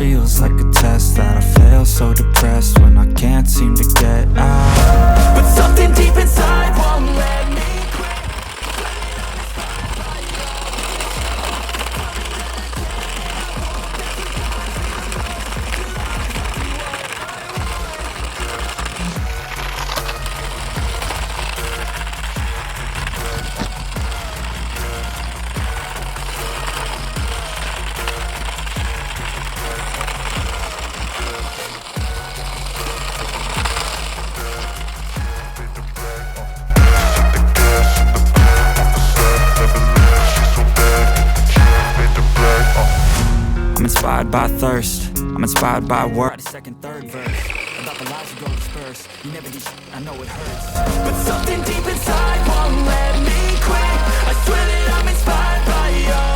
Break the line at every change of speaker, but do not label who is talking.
feels like a test that I fail, so depressed when I can't seem to get out. But something deep inside won't let me quit. I'm inspired by thirst, I'm inspired by work. The second, third verse, about the lies you go disperse. You never do shit, I know it hurts. But something deep inside won't let me quit. I swear that I'm inspired by you.